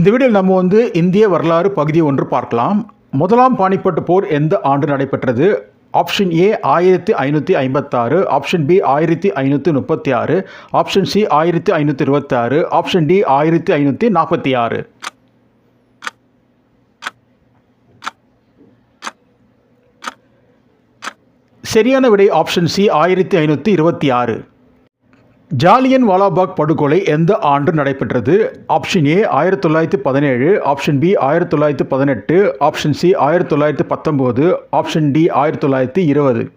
இந்த வீடியோவில் நம்ம இந்திய வரலாறு பகுதி ஒன்று பார்க்கலாம். முதலாம் பானிபட் போர் எந்த ஆண்டு நடைபெற்றது? Option A 1556, option B 1536, option C 1526, option D 1546. சரியான விடை ஆப்ஷன் சி 1526. ஜாலியன் வாலாபாக் படுகொலை எந்த ஆண்டு நடைபெற்றது? Option A 1917, option B 1918, option C 1919, option D 1920.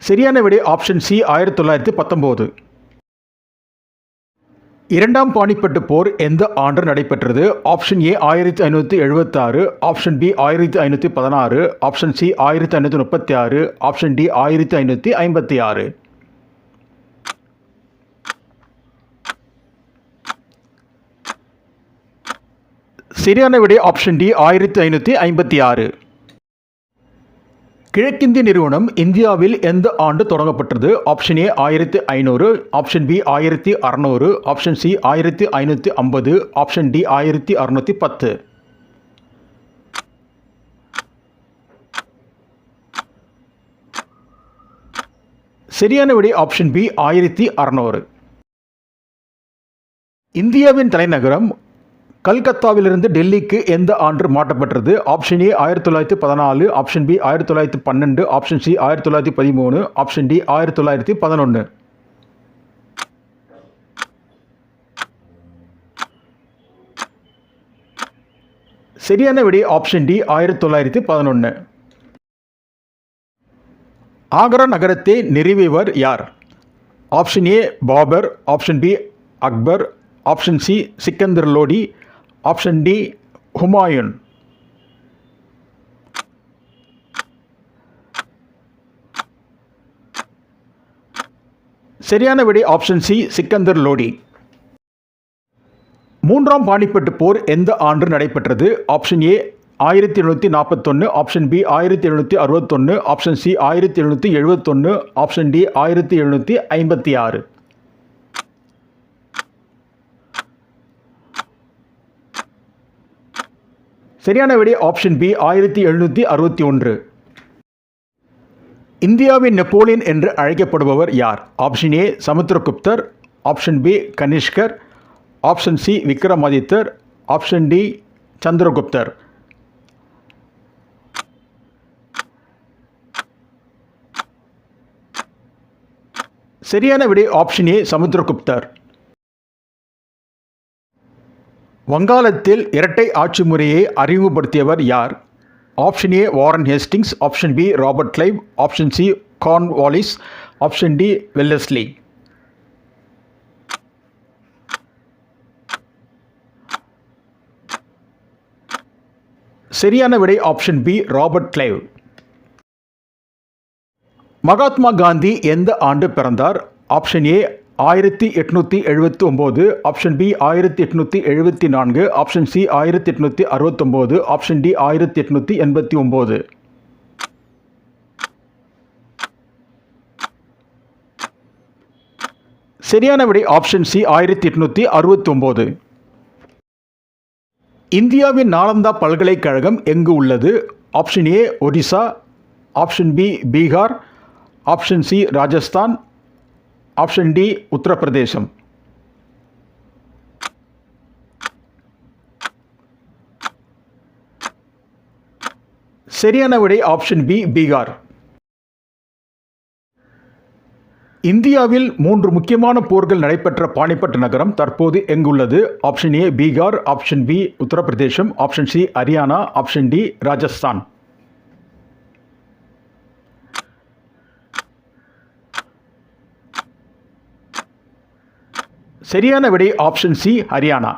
சரியான விடை ஆப்ஷன் சி 1919. இரண்டாம் பானிபட் போர் எந்த ஆண்டு நடைபெற்றது? Option A 1576, option B 1516, option C 1536, option D 1556. சரியான விடை ஆப்ஷன் டி 1556. கிழக்கிந்திய நிறுவனம் இந்தியாவில் எந்த ஆண்டு தொடங்கப்பட்டது? Option A 1500, option B 1600, option C 1550, option D 1610. சரியான விடை ஆப்ஷன் பி 1600. இந்தியாவின் தலைநகரம் கல்கத்தாவிலிருந்து டெல்லிக்கு எந்த ஆண்டு மாற்றப்பட்டது? Option A 1914, option B 1912, option C 1913, option D 1911. சரியான விடை ஆப்ஷன் டி 1911. ஆக்ரா நகரத்தை நிறுவியவர் யார்? Option A Babur, option B Akbar, option C Sikandar Lodi, option D Humayun. சரியான விடை ஆப்ஷன் சி சிக்கந்தர் லோடி. மூன்றாம் பானிபட் போர் எந்த ஆண்டு நடைபெற்றது? Option A 1741, option B 1761, option C 1771, option D 1756. சரியான விடை ஆப்ஷன் பி 1761. இந்தியாவின் நெப்போலியன் என்று அழைக்கப்படுபவர் யார்? ஆப்ஷன் ஏ சமுத்திரகுப்தர், ஆப்ஷன் பி கனிஷ்கர், ஆப்ஷன் சி விக்ரமாதித்தர், ஆப்ஷன் டி சந்திரகுப்தர். சரியான விடை ஆப்ஷன் ஏ சமுத்திரகுப்தர். வங்காளத்தில் இரட்டை ஆட்சி முறையை அறிமுகப்படுத்தியவர் யார்? Option A Warren Hastings, option B Robert Clive, option C Cornwallis, option D Wellesley. சரியான விடை option B Robert Clive. Mahatma Gandhi எந்த ஆண்டு பிறந்தார்? Option A 1879, option B 1874, option C 1869, option D 1889. சரியான விடை ஆப்ஷன் சி 1869. இந்தியாவின் நாலந்தா பல்கலைக்கழகம் எங்கு உள்ளது? Option A Odisha, option B Bihar, option C Rajasthan, option D Uttar Pradesh. சரியான விடை ஆப்ஷன் பி பீகார். இந்தியாவில் 3 முக்கியமான போர்கள் நடைபெற்ற பானிபட் நகரம் தற்போது எங்குள்ளது? Option A Bihar, option B Uttar Pradesh, option C Haryana, option D Rajasthan. சரியான விடை ஆப்ஷன் சி ஹரியானா.